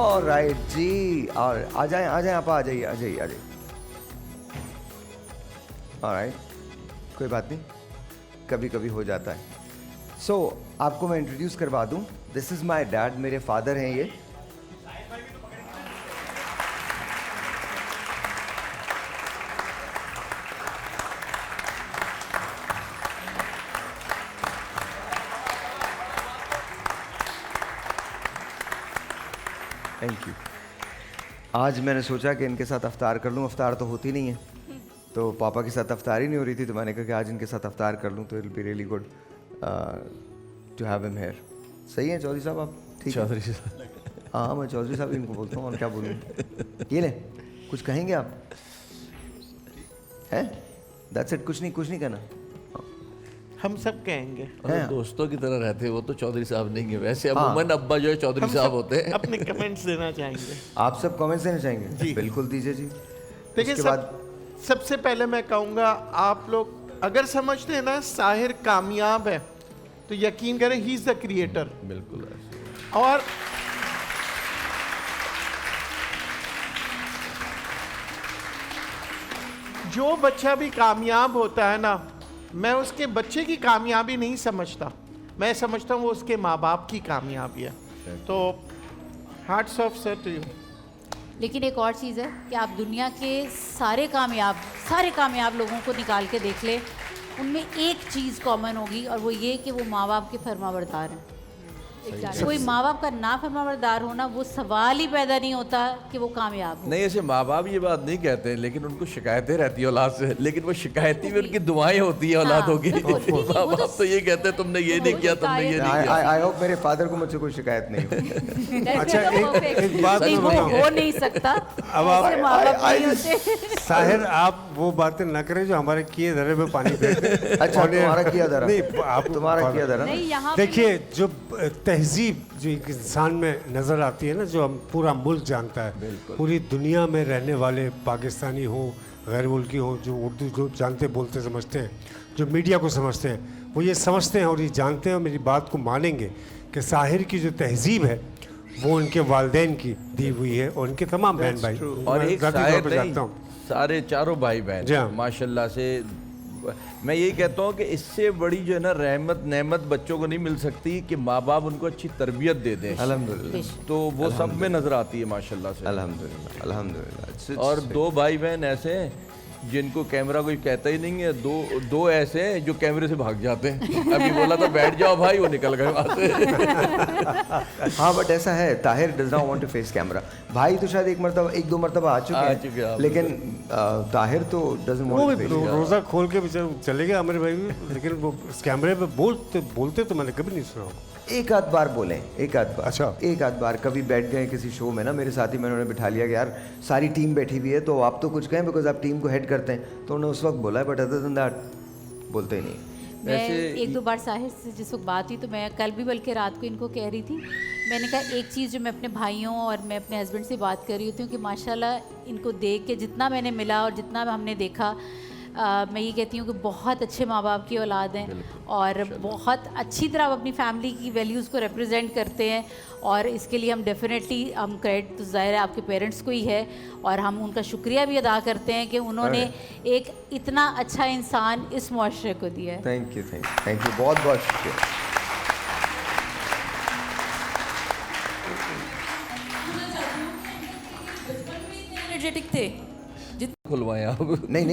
Alright जी, और आ जाएं आप, आ जाइए आ जाइए आ जाइए। ऑलराइट, कोई बात नहीं, कभी कभी हो जाता है। सो आपको मैं इंट्रोड्यूस करवा दूं, दिस इज माय डैड, मेरे फादर हैं ये। Thank you. आज मैंने सोचा कि इनके साथ अफ्तार कर लूं, अफ्तार तो होती नहीं है, तो पापा के साथ अफ्तार ही नहीं हो रही थी, तो मैंने कहा कि आज इनके साथ अफ्तार कर लूं, तो it will be really good to have him here. सही है चौधरी साहब आप? ठीक है चौधरी साहब, हाँ, मैं चौधरी साहब इनको बोलता हूँ, और क्या बोलूँ। ये ले, कुछ कहेंगे आप? हैं? दैट्स इट, कुछ नहीं कहना। हम सब कहेंगे। हैं? दोस्तों की तरह रहते हैं वो, तो चौधरी साहब नहीं है वैसे। हाँ। अमूमन अब्बा जो है चौधरी हम साहब सब होते हैं। अपने कमेंट्स देना चाहेंगे। आप सब कमेंट्स देना चाहेंगे? जी। बिल्कुल दीजिए जी। देखिए, उसके बाद सबसे पहले मैं कहूँगा, आप लोग अगर समझते हैं ना साहिर कामयाब है, तो यकीन करें ही इज द क्रिएटर। बिल्कुल। और जो बच्चा भी कामयाब होता है ना, मैं उसके बच्चे की कामयाबी नहीं समझता, मैं समझता हूँ वो उसके माँ बाप की कामयाबी है। तो hats off sir to you. लेकिन एक और चीज़ है कि आप दुनिया के सारे कामयाब लोगों को निकाल के देख ले, उनमें एक चीज़ कॉमन होगी, और वो ये कि वो माँ बाप के फरमाबरदार हैं। कोई माँ बाप का ना फरमाबरदार होना, वो सवाल ही पैदा नहीं होता कि वो कामयाब हो। नहीं, ऐसे माँ बाप ये बात नहीं कहते हैं, लेकिन उनको शिकायतें रहती है औलाद से, लेकिन वो शिकायती में उनकी दुआएं होती है औलादों की। माँ बाप तो ये कहते हैं तुमने ये नहीं किया, तुमने ये नहीं किया। आई होप मेरे फादर को मुझसे कोई शिकायत नहीं हो। अच्छा, एक बात नहीं, वो बताऊं। हो नहीं सकता। अब आप- ऐसे माँ बाप नहीं होते। साहिर, आप वो बातें ना करें जो हमारे किए धरे पे पानी फेंकते। अच्छा, तुम्हारा किया धरा? नहीं, आप तुम्हारा किया धरा? नहीं, यहाँ पे देखिए, जो तहजीब जो एक इंसान में नज़र आती है ना, जो हम पूरा मुल्क जानता है, पूरी दुनिया में रहने वाले पाकिस्तानी हो, गैर मुल्की हो, जो उर्दू जो जानते बोलते समझते हैं, जो मीडिया को समझते हैं, वो ये समझते हैं और ये जानते हैं और मेरी बात को मानेंगे कि साहिर की जो तहजीब है वो उनके वालिदैन की दी हुई है और उनके तमाम बहन भाई। और मैं एक ज़ाती तौर शायर पे नहीं, जानता हूँ। सारे चारों भाई जी बहन हाँ। माशाल्लाह से। मैं यही कहता हूँ कि इससे बड़ी जो है ना रहमत नेमत बच्चों को नहीं मिल सकती कि माँ बाप उनको अच्छी तरबियत दे दें। अल्हम्दुलिल्लाह, तो वो सब में नजर आती है माशाल्लाह से। अल्हम्दुलिल्लाह, अल्हम्दुलिल्लाह। और दो भाई बहन ऐसे हैं जिनको कैमरा कोई कहता ही नहीं है, दो ऐसे हैं जो कैमरे से भाग जाते हैं। अभी बोला था बैठ जाओ भाई, वो निकल गए वहाँ से। हाँ, बट ऐसा है, Tahir does not want to face camera. भाई तो शायद एक दो मरतबा आ चुके हैं, आप। लेकिन ताहिर तो डजंट वो वांट भी टू फेस। रोज़ा खोल के बेचारे चले गए हमारे भाई भी, लेकिन वो इस कैमरे पे बोलते तो मैंने कभी नहीं सुना। एक आध बार बोलें, एक आध बार। अच्छा। एक आध बार कभी बैठ गए किसी शो में ना, मेरे साथी में उन्होंने बिठा लिया कि यार सारी टीम बैठी हुई है तो आप तो कुछ कहें, बिकॉज आप टीम को हेड करते हैं, तो उन्होंने उस वक्त बोला है, बट अदर देन दैट बोलते ही नहीं। मैं वैसे- एक दो बार साहिर से जिस वक्त बात हुई, तो मैं कल भी बल्कि रात को इनको कह रही थी, मैंने कहा एक चीज़ जो मैं अपने भाइयों और मैं अपने हस्बैंड से बात कर रही होती हूँ कि माशाल्लाह इनको देख के जितना मैंने मिला और जितना हमने देखा, मैं ये कहती हूँ कि बहुत अच्छे माँ बाप की औलाद हैं और बहुत अच्छी तरह अपनी फैमिली की वैल्यूज़ को रिप्रेजेंट करते हैं, और इसके लिए हम डेफिनेटली हम क्रेडिट तो ज़ाहिर है आपके पेरेंट्स को ही है, और हम उनका शुक्रिया भी अदा करते हैं कि उन्होंने एक इतना अच्छा इंसान इस मुआशरे को दिया है। थैंक यू, थैंक यू, बहुत बहुत शुक्रिया। एनर्जेटिक थे। खुलवाएं आप। नहीं,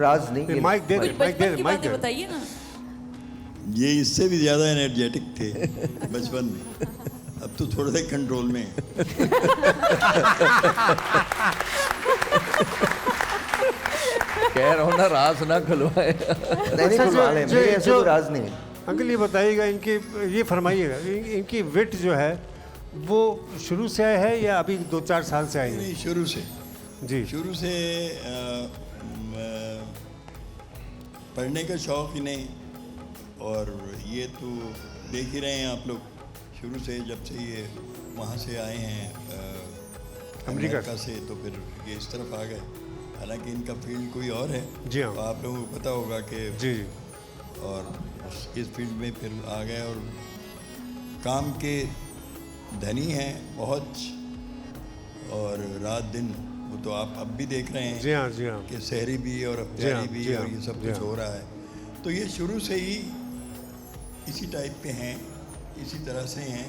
राज नहीं, माइक दे दे, माइक दे बचपन दे, की माइक बातें दे। बताइए ना। ये इससे भी ज़्यादा एनर्जेटिक थे बचपन में, अब तो थोड़ा सा कंट्रोल में है। कह रहा हूँ ना, राज ना खुलवाए। नहीं अच्छा, खुलवा लें, मेरे ऐसे तो राज नहीं है। अंकल ये बताइएगा, इनके ये फरमाइएगा, इनकी विट जो है वो शुरू से है या अभी 2-4 साल से आई है? नहीं, शुरू से जी। शुरू से पढ़ने का शौक़ ही नहीं, और ये तो देख ही रहे हैं आप लोग, शुरू से जब से ये वहाँ से आए हैं अमेरिका से, तो फिर ये इस तरफ आ गए। हालांकि इनका फील्ड कोई और है, जी हाँ। तो आप लोगों को पता होगा कि जी। और इस फील्ड में फिर आ गए और काम के धनी हैं बहुत, और रात दिन वो तो आप अब भी देख रहे हैं जी हाँ, जी हाँ। कि शहरी भी और जी अफ्तारी हाँ, भी जी और हाँ, ये सब जी कुछ हाँ। हो रहा है। तो ये शुरू से ही इसी टाइप पे हैं, इसी तरह से हैं,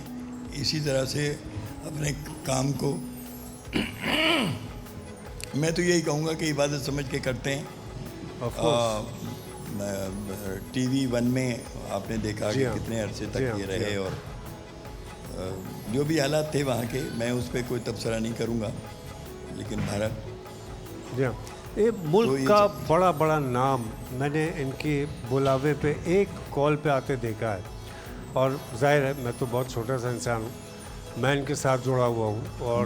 इसी तरह से अपने काम को मैं तो यही कहूँगा कि इबादत समझ के करते हैं। Of course. TV 1 में आपने देखा जी कि हाँ, कितने अरसे जी तक हाँ, ये जी रहे हाँ। और जो भी हालात थे वहाँ के, मैं उस पर कोई तबसरा नहीं करूँगा, लेकिन भारत जी हाँ। ये तो मुल्क ये का सब- बड़ा बड़ा नाम मैंने इनके बुलावे पे एक कॉल पे आते देखा है, और जाहिर है मैं तो बहुत छोटा सा इंसान हूँ, मैं इनके साथ जुड़ा हुआ हूँ और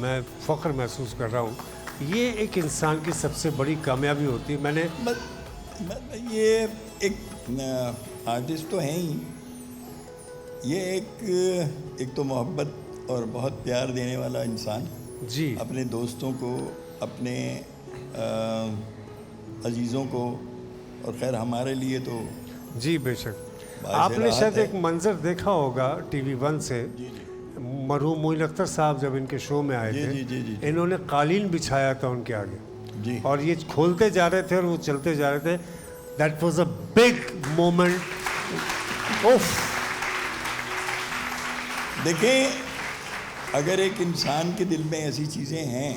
मैं फ़ख्र महसूस कर रहा हूँ। ये एक इंसान की सबसे बड़ी कामयाबी होती है। मैंने ये एक आर्टिस्ट तो हैं ही, ये एक तो मोहब्बत और बहुत प्यार देने वाला इंसान, जी अपने दोस्तों को, अपने अजीज़ों को, और खैर हमारे लिए तो जी बेशक। बाइस आपने राहत शायद है। एक मंजर देखा होगा TV 1 से, मरहूम मोइन अख्तर साहब जब इनके शो में आए जी, थे, जी, जी, जी। इन्होंने कालीन बिछाया था उनके आगे, जी। और ये खोलते जा रहे थे और वो चलते जा रहे थे। That was a big moment. ओफ। देखें, अगर एक इंसान के दिल में ऐसी चीज़ें हैं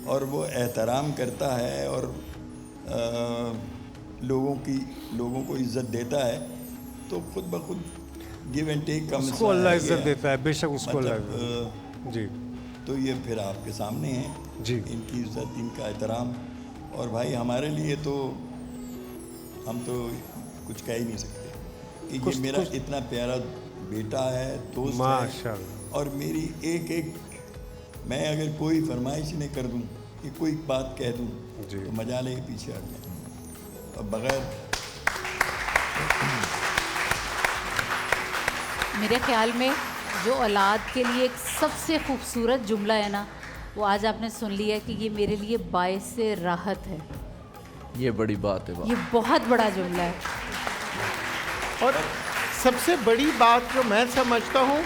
और वो एहतराम करता है और लोगों को इज्जत देता है, तो खुद ब खुद गिव एंड टेक का उसको मसला अल्लाह है इज्जत ये। देता है, बेशक उसको अल्लाह मतलब, इज्जत। जी तो ये फिर आपके सामने है जी। इनकी इज्जत, इनका एहतराम। और भाई हमारे लिए तो हम तो कुछ कह ही नहीं सकते कि ये मेरा इतना प्यारा बेटा है, दोस्त है, माशाल्लाह। और मेरी एक मैं अगर कोई फरमाइश इन्हें कर दूं कि कोई बात कह दूं जी। तो मजा ले पीछे हट जाए। और बगैर मेरे ख्याल में जो औलाद के लिए एक सबसे खूबसूरत जुमला है ना, वो आज आपने सुन लिया कि ये मेरे लिए बायस राहत है। ये बड़ी बात है। ये बहुत बड़ा जुमला है। और सबसे बड़ी बात जो मैं समझता हूँ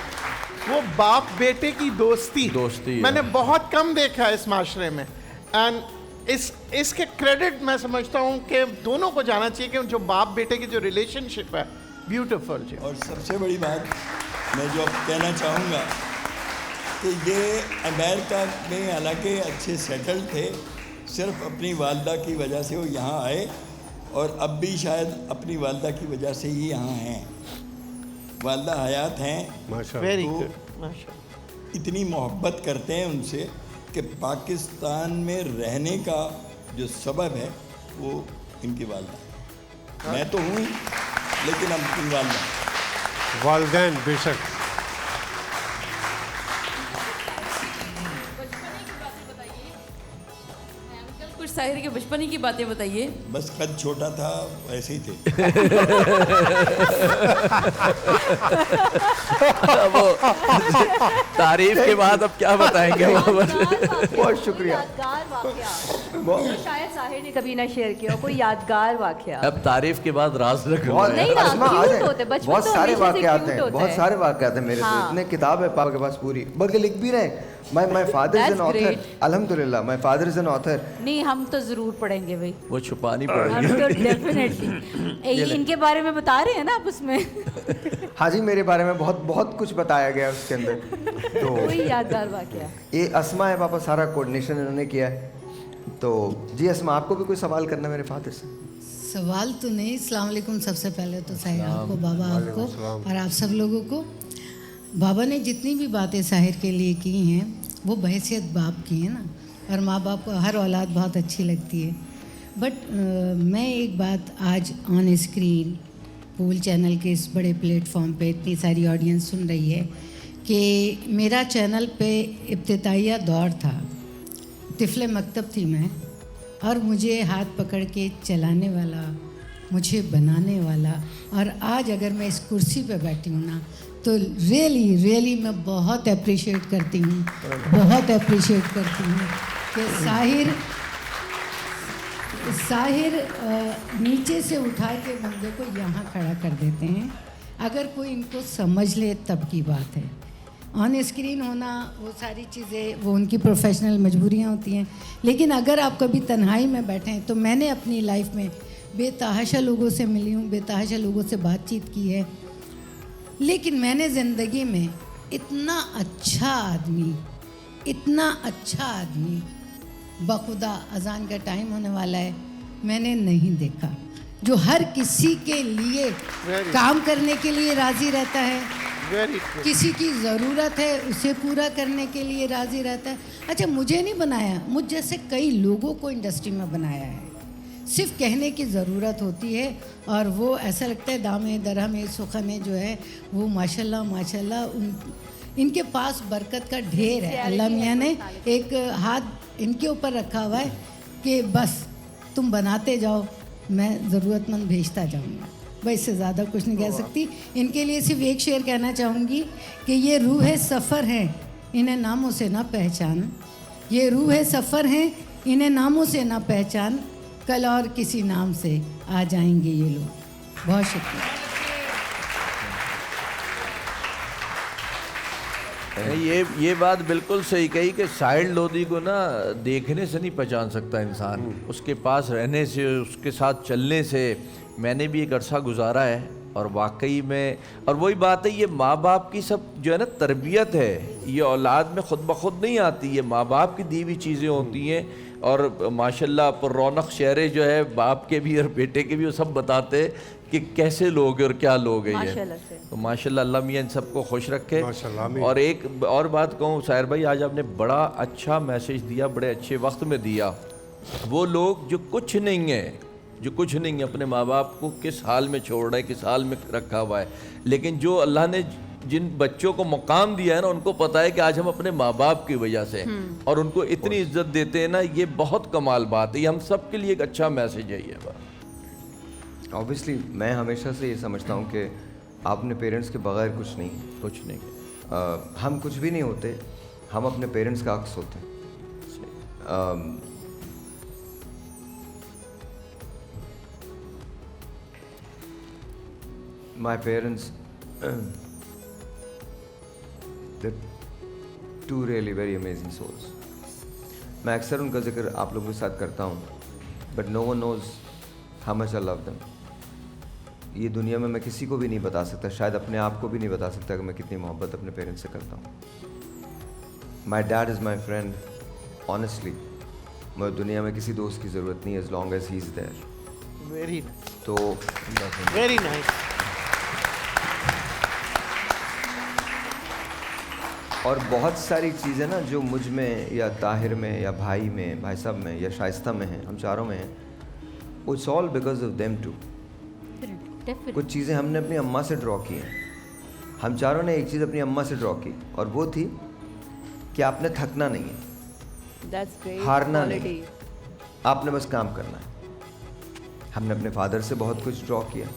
वो बाप बेटे की दोस्ती दोस्ती है। मैंने बहुत कम देखा है इस माशरे में। एंड इसके क्रेडिट मैं समझता हूँ कि दोनों को जाना चाहिए कि जो बाप बेटे की जो रिलेशनशिप है, ब्यूटीफुल जी। और सबसे बड़ी बात मैं जो अब कहना चाहूँगा कि ये अमेरिका में हालांकि अच्छे सेटल थे, सिर्फ अपनी वालदा की वजह से वो यहाँ आए, और अब भी शायद अपनी वालदा की वजह से ही यहाँ हैं। वालदा हयात हैं, माशाल्लाह। वेरी तो गुड, माशाल्लाह। इतनी मोहब्बत करते हैं उनसे कि पाकिस्तान में रहने का जो सबब है वो इनकी वालदा। मैं तो हूँ ही, लेकिन अब इनकी वालदा। वालदैन बेशक। कुछ साहिर के बचपन की बातें बताइए। बस कद छोटा था, वैसे ही थे। वो तारीफ के बाद अब क्या बताएंगे वो बहुत शुक्रिया। यादगार वाकया जो शायद साहिर ने कभी ना शेयर किया हो, कोई यादगार वाकया। अब तारीफ के बाद राज रख बहुत नहीं ना, अस्मा, cute आ जाए। होते हैं, बचपन बहुत तो सारे हमेशा से वाक़े आते cute हैं, होता बहुत है। सारे वाक़े आते हैं मेरे हाँ। से। इतने किताब है पापा के पास पूरी, बल्कि लिख भी रहे हैं। My father is an That's author, great. अल्हम्दुलिल्लाह my father is an author. नहीं, हम तो ज़रूर पढ़ेंगे भाई, वो छुपानी हम पड़ेगी। तो डेफिनेटली। इनके बारे में बता रहे हैं ना आप उसमें। हाँ जी, मेरे बारे में बहुत बहुत कुछ बताया गया है उसके अंदर। तो कोई यादगार वाकया। ये अस्मा है पापा, सारा कोऑर्डिनेशन इन्होंने किया है। तो जी अस्मा, आपको भी कोई सवाल करना है मेरे फादर से? सवाल तो नहीं। अस्सलाम वालेकुम। सबसे पहले तो साहिर आपको, बाबा आपको और आप सब लोगों को। बाबा ने जितनी भी बातें साहिर के लिए की हैं वो बहैसियत बाप की है ना, और माँ बाप को हर औलाद बहुत अच्छी लगती है। बट मैं एक बात आज ऑन स्क्रीन पूल चैनल के इस बड़े प्लेटफॉर्म पे इतनी सारी ऑडियंस सुन रही है कि मेरा चैनल पे इब्तिदाइया दौर था, तिफले मकतब थी मैं, और मुझे हाथ पकड़ के चलाने वाला, मुझे बनाने वाला, और आज अगर मैं इस कुर्सी पे बैठी हूँ ना, तो रियली मैं बहुत अप्रिशिएट करती हूँ, बहुत अप्रिशिएट करती हूँ कि साहिर नीचे से उठा के बंदे को यहाँ खड़ा कर देते हैं। अगर कोई इनको समझ ले तब की बात है। ऑन स्क्रीन होना, वो सारी चीज़ें वो उनकी प्रोफेशनल मजबूरियाँ होती हैं। लेकिन अगर आप कभी तन्हाई में बैठें तो मैंने अपनी लाइफ में बेतहाशा लोगों से मिली हूँ, बेतहाशा लोगों से बातचीत की है, लेकिन मैंने ज़िंदगी में इतना अच्छा आदमी बखुदा अजान का टाइम होने वाला है मैंने नहीं देखा, जो हर किसी के लिए काम करने के लिए राज़ी रहता है, वेरी ट्रू। किसी की ज़रूरत है उसे पूरा करने के लिए राज़ी रहता है। अच्छा, मुझे नहीं बनाया, मुझ जैसे कई लोगों को इंडस्ट्री में बनाया है। सिर्फ कहने की ज़रूरत होती है और वो ऐसा लगता है दामे दरहमे सुखने जो है वो माशाल्लाह इनके पास बरकत का ढेर है। अल्लाह मियाँ ने एक हाथ इनके ऊपर रखा हुआ है कि बस तुम बनाते जाओ, मैं ज़रूरतमंद भेजता जाऊँगा। बस इससे ज़्यादा कुछ नहीं कह सकती। इनके लिए सिर्फ एक शेर कहना चाहूँगी कि ये रूह सफ़र है, इन्हें नामों से ना पहचान। ये रूह सफ़र है, इन्हें नामों से ना पहचान, कल और किसी नाम से आ जाएंगे ये लोग। बहुत शुक्रिया। ये बात बिल्कुल सही कही कि साहिल लोधी को ना देखने से नहीं पहचान सकता इंसान, उसके पास रहने से, उसके साथ चलने से। मैंने भी एक अरसा गुजारा है और वाकई में, और वही बात है, ये माँ बाप की सब जो है ना तरबियत है, ये औलाद में खुद ब खुद नहीं आती, ये माँ बाप की दी हुई चीज़ें होती हैं। और माशाल्लाह पर रौनक चेहरे जो है बाप के भी और बेटे के भी, वो सब बताते कि कैसे लोग और क्या लोग हैं ये। तो माशाल्लाह अल्लाह मियाँ इन सबको खुश रखे। और एक और बात कहूँ साहिर भाई, आज आपने बड़ा अच्छा मैसेज दिया, बड़े अच्छे वक्त में दिया। वो लोग जो कुछ नहीं है अपने माँ बाप को किस हाल में छोड़ रहे हैं, किस हाल में रखा हुआ है, लेकिन जो अल्लाह ने जिन बच्चों को मकाम दिया है ना, उनको पता है कि आज हम अपने माँ बाप की वजह से और उनको इतनी इज्जत देते हैं ना, ये बहुत कमाल बात है। ये हम सब के लिए एक अच्छा मैसेज है ये बात। ऑब्वियसली मैं हमेशा से ये समझता हूँ कि आपने पेरेंट्स के बगैर कुछ नहीं। हम कुछ भी नहीं होते, हम अपने पेरेंट्स का अक्स होते हैं। My parents, they're two really very amazing souls. मैं अक्सर उनका जिक्र आप लोगों के साथ करता हूँ, but no one knows how much I love them. ये दुनिया में मैं किसी को भी नहीं बता सकता, शायद अपने आप को भी नहीं बता सकता कि मैं कितनी मोहब्बत अपने पेरेंट्स से करता हूँ। My dad is my friend, honestly. मुझे दुनिया में किसी दोस्त की ज़रूरत नहीं, as long as he's there. Very nice, तो वेरी नाइस। और बहुत सारी चीज़ें ना जो मुझ में या ताहिर में या भाई में, भाई साहब में या शाइस्ता में हैं, हम चारों में हैं, it's all because of them too. कुछ चीज़ें हमने अपनी अम्मा से ड्रॉ की हैं। हम चारों ने एक चीज़ अपनी अम्मा से ड्रॉ की, और वो थी कि आपने थकना नहीं है, हारना नहीं, आपने बस काम करना है। हमने अपने फादर से बहुत कुछ ड्रॉ किया,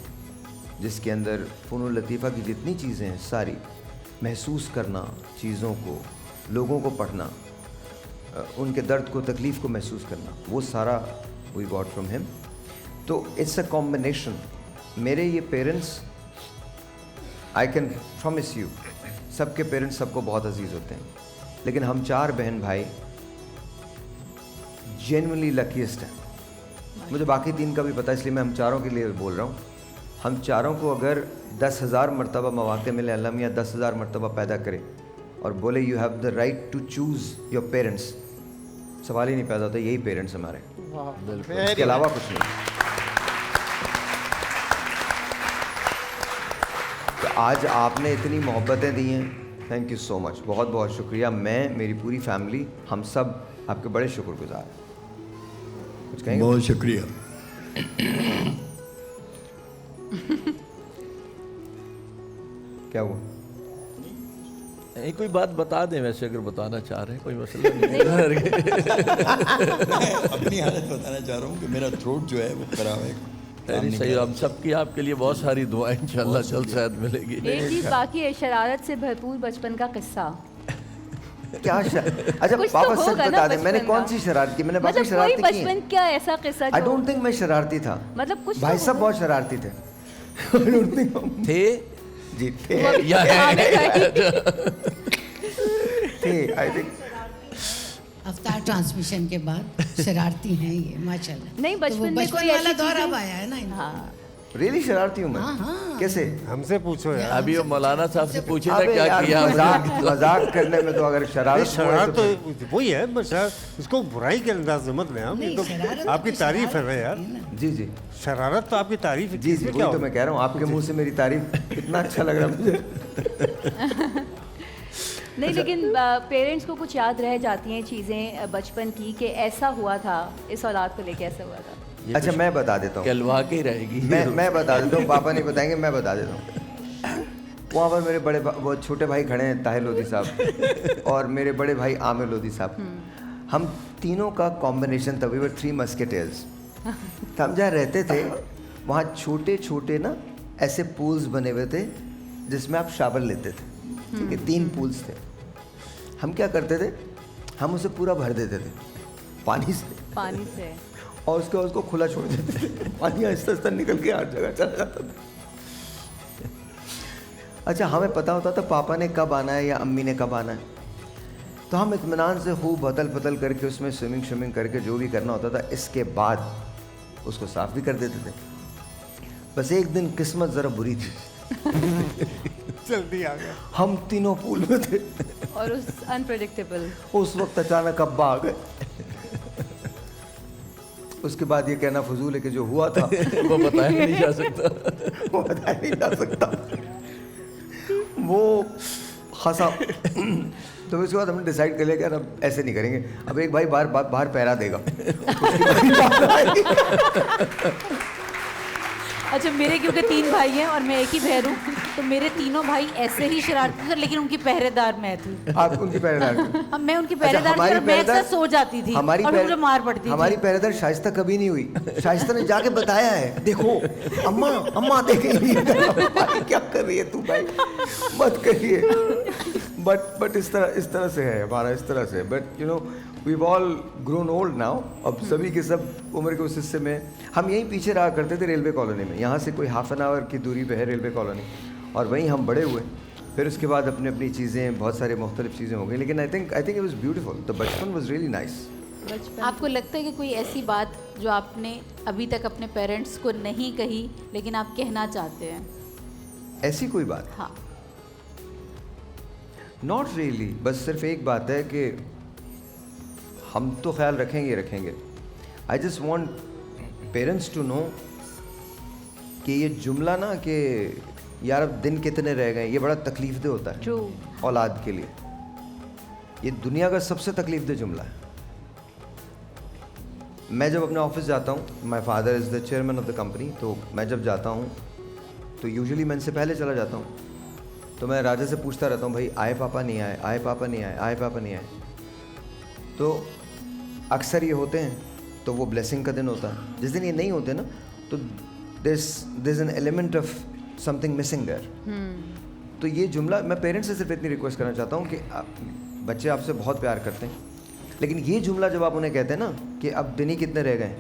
जिसके अंदर फ़नून लतीफ़ा की जितनी चीज़ें हैं सारी, महसूस करना चीज़ों को, लोगों को पढ़ना, उनके दर्द को, तकलीफ़ को महसूस करना, वो सारा वी गॉट फ्रॉम हिम। तो इट्स अ कॉम्बिनेशन। मेरे ये parents, I can promise you, सबके पेरेंट्स सबको बहुत अजीज़ होते हैं, लेकिन हम चार बहन भाई जेन्युइनली लकीस्ट हैं। मुझे बाकी तीन का भी पता है, इसलिए मैं हम चारों के लिए बोल रहा हूँ। हम चारों को अगर 10,000 मरतबा मौक़े मिले, अल्लाह मियाँ 10,000 मरतबा पैदा करे और बोले you have the right to choose your parents, सवाल ही नहीं पैदा होता, यही पेरेंट्स हमारे, इसके अलावा कुछ नहीं। तो आज आपने इतनी मोहब्बतें दी हैं, थैंक यू सो मच, बहुत बहुत शुक्रिया। मैं, मेरी पूरी फैमिली, हम सब आपके बड़े शुक्रगुजार हैं। कुछ कहेंगे? बहुत शुक्रिया। क्या हुआ? कोई बात बता दें, वैसे अगर बताना चाह रहे हैं कोई मसला नहीं है। मैं अपनी हालत बताना चाह रहा हूँ कि मेरा थ्रोट जो है वो खराब है। अरे सही, हम सबकी आपके लिए बहुत सारी दुआएं इंशाल्लाह जल्द शायद मिलेगी। एक चीज बाकी है, शरारत से भरपूर बचपन का किस्सा। क्या अच्छा कुछ पापा तो सच होगा ना बता दें, मैंने बचपन कौन का। सी शरारत की? मैंने बाकी मतलब कोई शरारती की बचपन हैं। क्या ऐसा किस्सा आई जो डोंट थिंक मैं शरारती था। मतलब कुछ भाई तो साहब होगा। बहुत शरारती थे। I don't think थे जी थे। या आमिर भाई थे आई थिंक अवतार ट्रांसमिशन के बाद शरारती हैं ये माशाल्लाह। नहीं, तो वो बचपन में कोई वाला ऐसी दौर चीज़ें- अब आया है ना इनका। हाँ, रियली शरारती हूँ मैं। हाँ, हाँ। कैसे? हमसे पूछो यार। अभी वो मौलाना साहब से पूछे ना अबे क्या यार, किया मजाक करने में तो अगर नहीं, शरारत शरारत तो तो वही है, बस इसको बुराई के अंदाज में मत लें आप। ये नहीं, तो शरारत आपकी तो तारीफ है शरारत भाई यार। होती है ना। जी जी शरारत तो आपकी तारीफ है। जी जी इसमें वही क्या तो होगा? मैं कह रहा हूँ, आपके मुंह से मेरी तारीफ इतना अच्छा लग रहा है मुझे। नहीं, लेकिन पेरेंट्स को कुछ याद रह जाती हैं चीज़ें बचपन की कि ऐसा हुआ था, इस औलाद को लेके ऐसा हुआ था। अच्छा मैं बता देता हूँ, कहलवा के ही रहेगी। मैं बता देता हूँ, पापा नहीं बताएंगे, मैं बता देता हूँ। वहाँ पर मेरे वो छोटे भाई खड़े हैं, ताहिर लोधी साहब, और मेरे बड़े भाई आमिर लोधी साहब। हम तीनों का कॉम्बिनेशन था, वी वर 3 मस्केटर्स। तो हम जहाँ रहते थे वहाँ छोटे छोटे ना ऐसे पूल्स बने हुए थे जिसमें आप शावर लेते थे, ठीक है, 3 पूल्स थे। हम क्या करते थे, हम उसे पूरा भर देते थे पानी से, और उसको खुला छोड़ देते थे, पानी आहिस्ता आहिस्ता निकल के हर जगह चला जाता था। अच्छा हमें पता होता था पापा ने कब आना है या अम्मी ने कब आना है, तो हम इत्मीनान से खूब बतल बतल करके उसमें स्विमिंग करके जो भी करना होता था, इसके बाद उसको साफ़ भी कर देते थे। बस एक दिन किस्मत ज़रा बुरी थी, जल्दी आ गया। हम तीनों पूल में थे, और उस अनप्रेडिक्टेबल उस वक्त अचानक अब्बा आ गए। उसके बाद ये कहना फजूल है कि जो हुआ था वो बताया नहीं जा सकता। वो बताया नहीं जा सकता। वो हंसा। तो उसके बाद हमने डिसाइड कर लिया कि यार अब ऐसे नहीं करेंगे, अब एक भाई बाहर पैरा देगा। उसकी बारी बाहर आएगी। अच्छा मेरे क्योंकि 3 भाई हैं और मैं एक ही बहन हूँ, तो मेरे तीनों भाई ऐसे ही शरारती थे, लेकिन उनकी पहरेदार मैं थी। आप उनकी पहरेदार थी? अब मैं उनकी अच्छा, पहरेदार थी और मैं अक्सर सो जाती थी हमारी और मुझे मार पड़ती हमारी थी। पहरेदार शाइस्ता कभी नहीं हुई। शाइस्ता ने जाके बताया है, देखो अम्मा देख रही है, भाई क्या कर रही है तू भाई, मत करिए। बट इस तरह से है हमारा, इस तरह से। But you know we've all grown old now. अब सभी के सब उम्र के उस हिस्से में, हम यहीं पीछे रहा करते थे रेलवे कॉलोनी में, यहाँ से कोई हाफ एन आवर की दूरी पे है रेलवे कॉलोनी, और वहीं हम बड़े हुए। फिर उसके बाद अपनी अपनी चीज़ें, बहुत सारे मुख्तलिफ चीज़ें हो गई, लेकिन I think it was beautiful. The बचपन वाज रियली नाइस। आपको लगता है कि कोई ऐसी बात जो आपने अभी तक अपने पेरेंट्स को नहीं कही लेकिन आप कहना चाहते हैं? ऐसी कोई बात? हाँ। नॉट रियली, बस सिर्फ एक बात है कि हम तो ख्याल रखेंगे। I just want parents to know कि ये जुमला ना कि यार अब दिन कितने रह गए, ये बड़ा तकलीफदेह होता है ट्रू औलाद के लिए। ये दुनिया का सबसे तकलीफदेह जुमला है। मैं जब अपने ऑफिस जाता हूँ, my father is the chairman of the company, तो मैं जब जाता हूँ तो यूजुअली मैं इनसे पहले चला जाता हूँ। तो मैं राजा से पूछता रहता हूँ, भाई आए पापा नहीं आए, आए पापा नहीं आए, आए पापा नहीं आए। तो अक्सर ये होते हैं, तो वो ब्लेसिंग का दिन होता है। जिस दिन ये नहीं होते ना, तो there's an element of something missing there. तो ये जुमला मैं पेरेंट्स से सिर्फ इतनी रिक्वेस्ट करना चाहता हूँ कि बच्चे आपसे बहुत प्यार करते हैं, लेकिन ये जुमला जब आप उन्हें कहते हैं ना कि अब दिन ही कितने रह गए,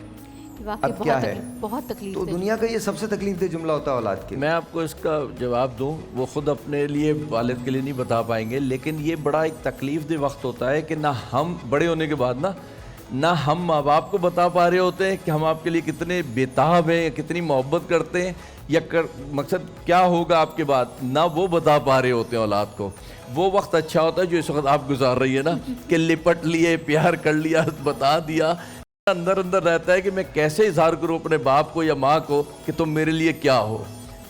वाकई अब क्या है, बहुत तकलीफ तो दुनिया का ये सबसे तकलीफदेह जुमला होता है औलाद के। मैं आपको इसका जवाब दूं, वो ख़ुद अपने लिए वालिद के लिए नहीं बता पाएंगे, लेकिन ये बड़ा एक तकलीफदेह वक्त होता है कि ना हम बड़े होने के बाद ना हम माँ बाप को बता पा रहे होते हैं कि हम आपके लिए कितने बेताब हैं, कितनी मोहब्बत करते हैं, या मकसद क्या होगा आपके बाद, ना वो बता पा रहे होते हैं औलाद को। वो वक्त अच्छा होता है जो इस वक्त आप गुजार रही है ना, कि लिपट लिए, प्यार कर लिया, बता दिया। अंदर अंदर रहता है कि मैं कैसे इजहार करूँ अपने बाप को या माँ को कि तुम मेरे लिए क्या हो।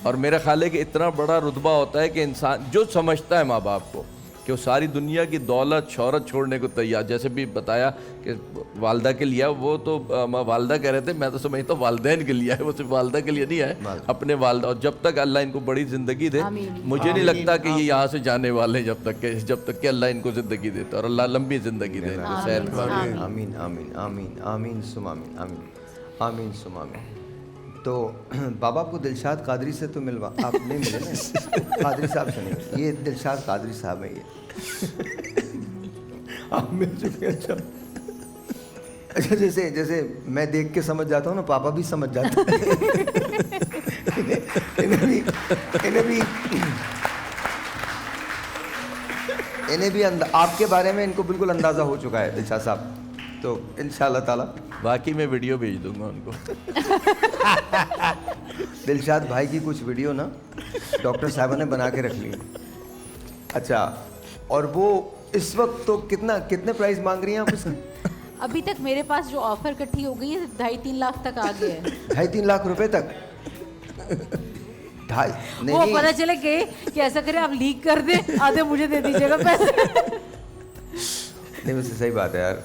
और मेरा ख्याल है कि इतना बड़ा रुतबा होता है कि इंसान जो समझता है माँ बाप को कि वो सारी दुनिया की दौलत शोहरत छोड़ने को तैयार, जैसे भी बताया कि वालदा के लिए, वो तो वालदा कह रहे थे, मैं तो समझता हूँ वालदैन के लिए है, वो सिर्फ वालदा के लिए नहीं है, अपने वालदा। और जब तक अल्लाह इनको बड़ी ज़िंदगी दे, मुझे नहीं लगता कि ये यहाँ से जाने वाले जब तक कि अल्लाह इनको ज़िंदगी देता है, और अल्लाह लंबी ज़िंदगी दे। आमीन आमीन आमीन आमीन सुम आमीन आमीन आमीन सुम आमीन। तो बाबा को दिलशाद कादरी से तो मिलवा, आप नहीं मिले ना, कादरी साहब से नहीं, ये दिलशाद कादरी साहब है ये। आप मिल चुके? अच्छा जैसे मैं देख के समझ जाता हूँ ना, पापा भी समझ जाते हैं। इन्हें भी इन्हें भी आपके बारे में इनको बिल्कुल अंदाज़ा हो चुका है दिलशाद साहब, तो इंशाल्लाह ताला बाकी मैं वीडियो भेज दूंगा उनको। दिलशाद भाई की कुछ वीडियो ना डॉक्टर साहबा ने बना के रख ली। अच्छा, और वो इस वक्त तो कितने प्राइस मांग रही हैं आप इसका? अभी तक मेरे पास जो ऑफर इकट्ठी हो गई है 2.5-3 लाख तक आ गए हैं। 2.5-3 लाख रुपए तक? ढाई वो पता चले गए कि ऐसा करें आप लीक कर दें, आधे मुझे दे दीजिएगा पैसे। नहीं, वैसे सही बात है यार।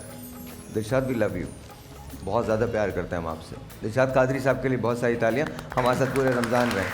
दिलशाद भी लव यू, बहुत ज़्यादा प्यार करते हैं हम आपसे। दिलशाद कादरी साहब के लिए बहुत सारी तालियां, हमारे साथ पूरे रमज़ान रहे।